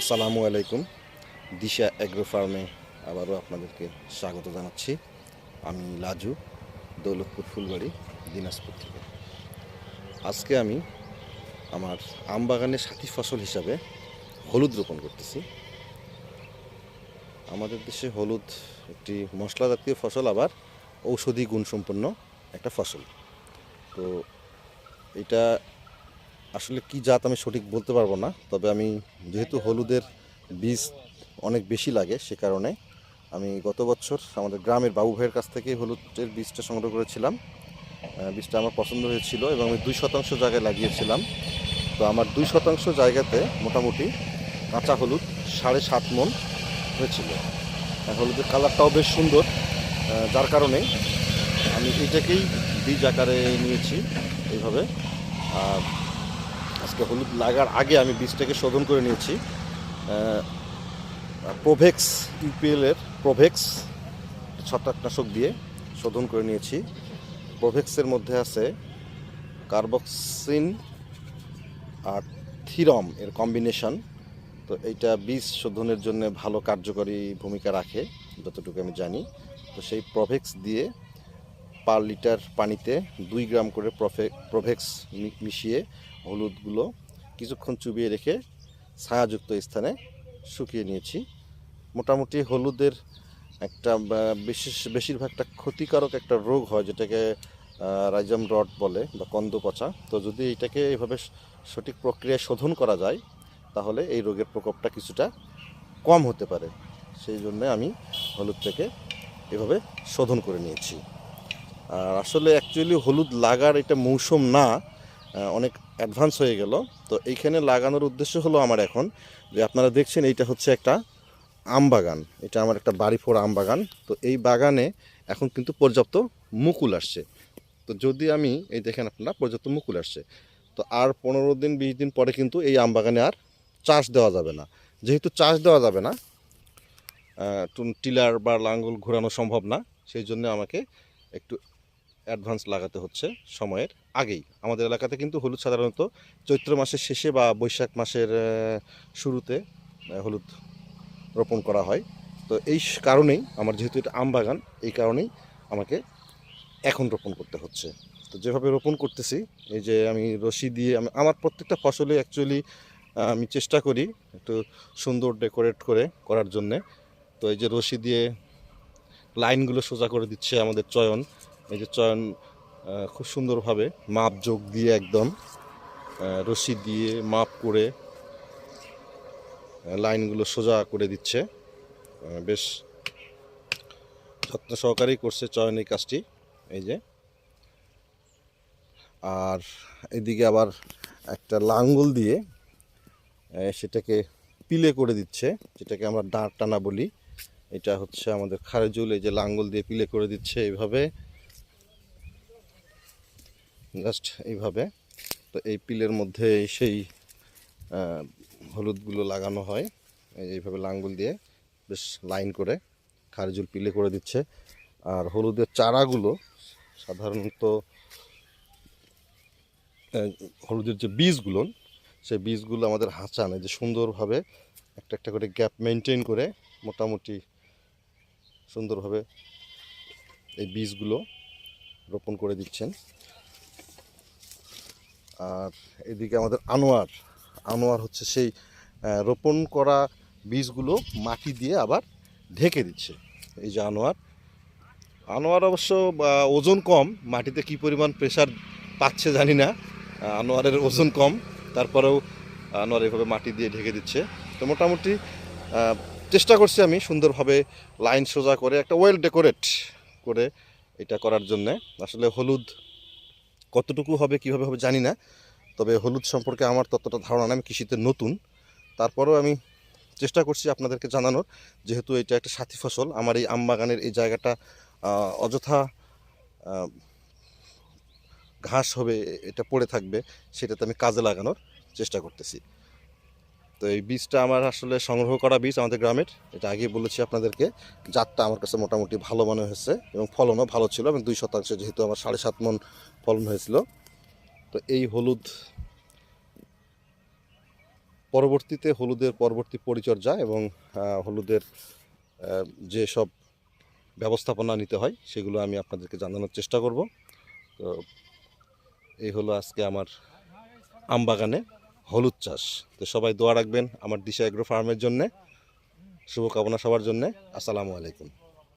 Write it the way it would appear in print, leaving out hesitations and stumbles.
আসসালামু আলাইকুম। দিশা এগ্রো ফার্মে আবারও আপনাদেরকে স্বাগত জানাচ্ছি। আমি লাজু, দৌলতপুর ফুলবাড়ি, দিনাজপুর থেকে। আজকে আমি আমার আম বাগানের সাথী ফসল হিসাবে হলুদ রোপণ করতেছি। আমাদের দেশে হলুদ একটি মশলা জাতীয় ফসল, আবার ঔষধি গুণসম্পন্ন একটা ফসল। তো এটা আসলে কি জাত আমি সঠিক বলতে পারবো না, তবে আমি যেহেতু হলুদের বীজ অনেক বেশি লাগে, সে কারণে আমি গত বছর আমাদের গ্রামের বাবু ভাইয়ের কাছ থেকে হলুদের বীজটা সংগ্রহ করেছিলাম। বীজটা আমার পছন্দ হয়েছিল এবং আমি 2% জায়গায় লাগিয়েছিলাম। তো আমার 2% জায়গাতে মোটামুটি কাঁচা হলুদ 7.5 মণ হয়েছিল। হলুদের কালারটাও বেশ সুন্দর, যার কারণে আমি এইটাকেই বীজ আকারে নিয়েছি এইভাবে। আর আজকে হলুদ লাগার আগে আমি বীজটাকে শোধন করে নিয়েছি প্রোভেক্স ইউপিএলের প্রোভেক্স ছত্রাকনাশক দিয়ে শোধন করে নিয়েছি। প্রোভেক্সের মধ্যে আছে কার্বক্সিন আর থিরম এর কম্বিনেশন। তো এইটা বীজ শোধনের জন্য ভালো কার্যকরী ভূমিকা রাখে যতটুকু আমি জানি। তো সেই প্রোভেক্স দিয়ে পার লিটার পানিতে 2 গ্রাম করে প্রোভেক্স মিশিয়ে হলুদগুলো কিছুক্ষণ চুবিয়ে রেখে ছায়াযুক্ত স্থানে শুকিয়ে নিয়েছি। মোটামুটি হলুদের একটা বেশিরভাগটা ক্ষতিকারক একটা রোগ হয়, যেটাকে রাইজাম রট বলে বা কন্দ পচা। তো যদি এটাকে এইভাবে সঠিক প্রক্রিয়ায় শোধন করা যায়, তাহলে এই রোগের প্রকোপটা কিছুটা কম হতে পারে। সেই জন্যে আমি হলুদটাকে এভাবে শোধন করে নিয়েছি। আর আসলে অ্যাকচুয়ালি হলুদ লাগার এটা মৌসুম না, অনেক অ্যাডভান্স হয়ে গেল। তো এইখানে লাগানোর উদ্দেশ্য হলো আমার এখন, যে আপনারা দেখছেন এইটা হচ্ছে একটা আম বাগান, এটা আমার একটা বাড়ি ফোড়া আম বাগান। তো এই বাগানে এখন কিন্তু পর্যাপ্ত মুকুল আসছে। তো যদি আমি এই দেখেন আপনারা পর্যাপ্ত মুকুল আসছে, তো আর 15 দিন 20 দিন পরে কিন্তু এই আম বাগানে আর চাষ দেওয়া যাবে না। যেহেতু চাষ দেওয়া যাবে না, টিলার বা লাঙ্গল ঘোরানো সম্ভব না, সেই জন্য আমাকে একটু অ্যাডভান্স লাগাতে হচ্ছে সময়ের আগেই। আমাদের এলাকাতে কিন্তু হলুদ সাধারণত চৈত্র মাসের শেষে বা বৈশাখ মাসের শুরুতে হলুদ রোপণ করা হয়। তো এই কারণেই আমার, যেহেতু এটা আম বাগান, এই কারণেই আমাকে এখন রোপণ করতে হচ্ছে। তো যেভাবে রোপণ করতেছি, এই যে আমি রশি দিয়ে আমার প্রত্যেকটা ফসলে অ্যাকচুয়ালি আমি চেষ্টা করি একটু সুন্দর ডেকোরেট করার জন্যে। তো এই যে রশি দিয়ে লাইনগুলো সোজা করে দিচ্ছে আমাদের চয়ন। এই যে চয়ন খুব সুন্দরভাবে মাপ যোগ দিয়ে একদম রশি দিয়ে মাপ করে লাইনগুলো সোজা করে দিচ্ছে। বেশ যত্ন সহকারেই করছে চয়ন এই কাজটি। এই যে, আর এদিকে আবার একটা লাঙ্গল দিয়ে সেটাকে পিলে করে দিচ্ছে, যেটাকে আমরা দাঁড় টানা বলি। এটা হচ্ছে আমাদের খারেজুল। এই যে লাঙ্গল দিয়ে পিলে করে দিচ্ছে এইভাবে, জাস্ট এইভাবে। তো এই পিলের মধ্যে সেই হলুদগুলো লাগানো হয়। এইভাবে লাঙ্গল দিয়ে বেশ লাইন করে খারেজুল পিলে করে দিচ্ছে। আর হলুদের চারাগুলো সাধারণত হলুদের যে বীজগুলো, সেই বীজগুলো আমাদের হাঁচান, যে সুন্দরভাবে একটা একটা করে গ্যাপ মেনটেন করে মোটামুটি সুন্দরভাবে এই বীজগুলো রোপণ করে দিচ্ছেন। আর এদিকে আমাদের আনোয়ার হচ্ছে সেই রোপণ করা বীজগুলো মাটি দিয়ে আবার ঢেকে দিচ্ছে। এই যে আনোয়ার অবশ্য ওজন কম, মাটিতে কি পরিমাণ প্রেসার পাচ্ছে জানি না। আনোয়ারের ওজন কম, তারপরেও আনোয়ার এভাবে মাটি দিয়ে ঢেকে দিচ্ছে। তো মোটামুটি চেষ্টা করছি আমি সুন্দরভাবে লাইন সোজা করে একটা ওয়েল ডেকোরেট করে এটা করার জন্যে। আসলে হলুদ কতটুকু হবে, কীভাবে হবে জানি না, তবে হলুদ সম্পর্কে আমার ততটা ধারণা নেই, আমি কৃষিতে নতুন। তারপরেও আমি চেষ্টা করছি আপনাদেরকে জানানোর, যেহেতু এটা একটা সাথী ফসল। আমার এই আম বাগানের এই জায়গাটা অযথা ঘাস হবে, এটা পড়ে থাকবে, সেটাতে আমি কাজে লাগানোর চেষ্টা করতেছি। তো এই বীজটা আমার আসলে সংগ্রহ করা বীজ আমাদের গ্রামের, এটা আগেই বলেছি আপনাদেরকে। জাতটা আমার কাছে মোটামুটি ভালো মনে হয়েছে এবং ফলনও ভালো ছিল, এবং 2% যেহেতু আমার 7.5 মণ ফলন হয়েছিল। তো এই হলুদ পরবর্তীতে হলুদের পরবর্তী পরিচর্যা এবং হলুদের যে সব ব্যবস্থাপনা নিতে হয় সেগুলো আমি আপনাদেরকে জানানোর চেষ্টা করব। তো এই হলো আজকে আমার আমবাগানে হলুদ চাষ। তো সবাই দোয়া রাখবেন আমার দিশা এগ্রো ফার্মের জন্যে। শুভকামনা সবার জন্যে। আসসালামু আলাইকুম।